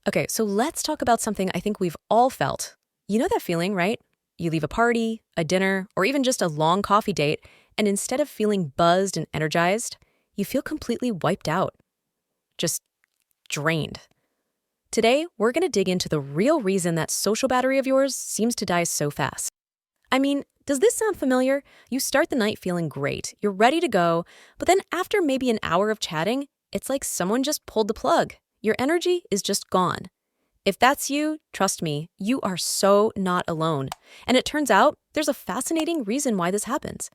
Okay, so let's talk about something I think we've all felt. You know that feeling, right? You leave a party, a dinner, or even just a long coffee date, and instead of feeling buzzed and energized, you feel completely wiped out, just drained. Today, we're going to dig into the real reason that social battery of yours seems to die so fast. I mean, does this sound familiar? You start the night feeling great, you're ready to go, but then after maybe an hour of chatting, it's like someone just pulled the plug. Your energy is just gone. If that's you, trust me, you are so not alone. And it turns out there's a fascinating reason why this happens.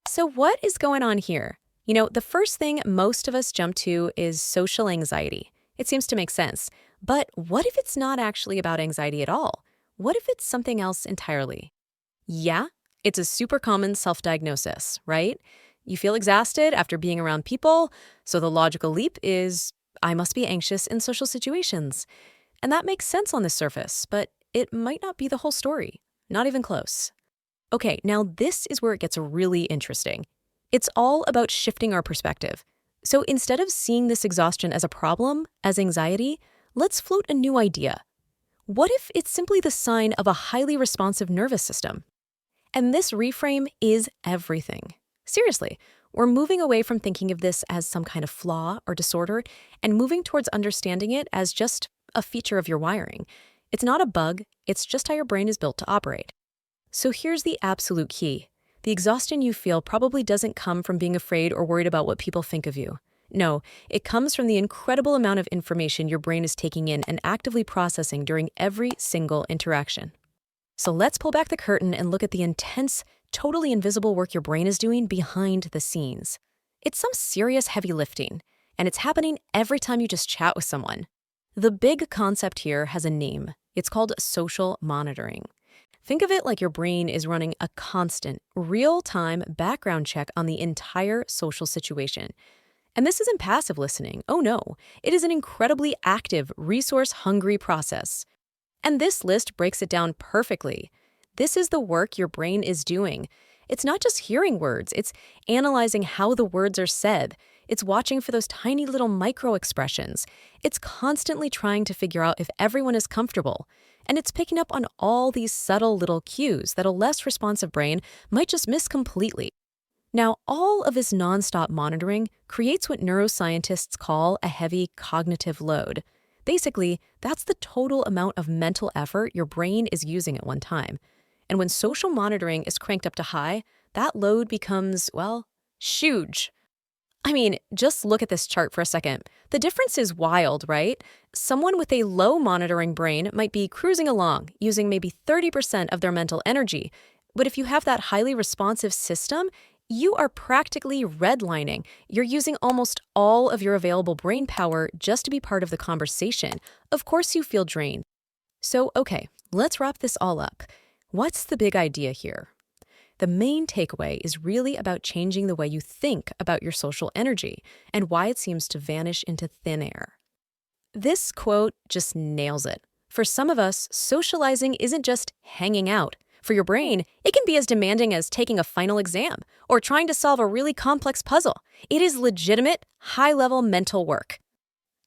So what is going on here? The first thing most of us jump to is social anxiety. It seems to make sense. But what if it's not actually about anxiety at all? What if it's something else entirely? Yeah, it's a super common self-diagnosis, right? You feel exhausted after being around people, so the logical leap is, I must be anxious in social situations. And that makes sense on the surface, but it might not be the whole story. Not even close. Okay, now this is where it gets really interesting. It's all about shifting our perspective. So instead of seeing this exhaustion as a problem, as anxiety, let's float a new idea. What if it's simply the sign of a highly responsive nervous system? And this reframe is everything. Seriously, we're moving away from thinking of this as some kind of flaw or disorder and moving towards understanding it as just a feature of your wiring. It's not a bug, it's just how your brain is built to operate. So here's the absolute key. The exhaustion you feel probably doesn't come from being afraid or worried about what people think of you. No, it comes from the incredible amount of information your brain is taking in and actively processing during every single interaction. So let's pull back the curtain and look at the intense, totally invisible work your brain is doing behind the scenes. It's some serious heavy lifting, and it's happening every time you just chat with someone. The big concept here has a name. It's called social monitoring. Think of it like your brain is running a constant, real-time background check on the entire social situation. And this isn't passive listening. Oh no, it is an incredibly active, resource-hungry process. And this list breaks it down perfectly. This is the work your brain is doing. It's not just hearing words, it's analyzing how the words are said. It's watching for those tiny little micro expressions. It's constantly trying to figure out if everyone is comfortable. And it's picking up on all these subtle little cues that a less responsive brain might just miss completely. Now, all of this nonstop monitoring creates what neuroscientists call a heavy cognitive load. Basically, that's the total amount of mental effort your brain is using at one time. And when social monitoring is cranked up to high, that load becomes, well, huge. I mean, just look at this chart for a second. The difference is wild, right? Someone with a low monitoring brain might be cruising along, using maybe 30% of their mental energy. But if you have that highly responsive system, you are practically redlining. You're using almost all of your available brain power just to be part of the conversation. Of course you feel drained. So, okay, let's wrap this all up. What's the big idea here? The main takeaway is really about changing the way you think about your social energy and why it seems to vanish into thin air. This quote just nails it. For some of us, socializing isn't just hanging out. For your brain, it can be as demanding as taking a final exam or trying to solve a really complex puzzle. It is legitimate, high-level mental work.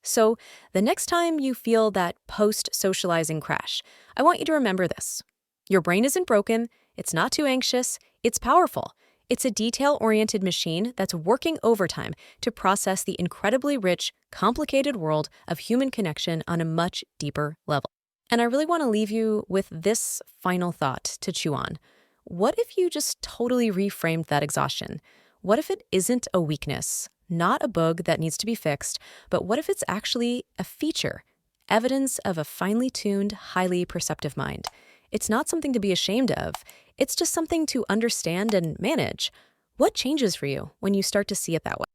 So, the next time you feel that post-socializing crash, I want you to remember this. Your brain isn't broken, it's not too anxious, it's powerful. It's a detail-oriented machine that's working overtime to process the incredibly rich, complicated world of human connection on a much deeper level. And I really want to leave you with this final thought to chew on. What if you just totally reframed that exhaustion? What if it isn't a weakness, not a bug that needs to be fixed, but what if it's actually a feature, evidence of a finely tuned, highly perceptive mind? It's not something to be ashamed of. It's just something to understand and manage. What changes for you when you start to see it that way?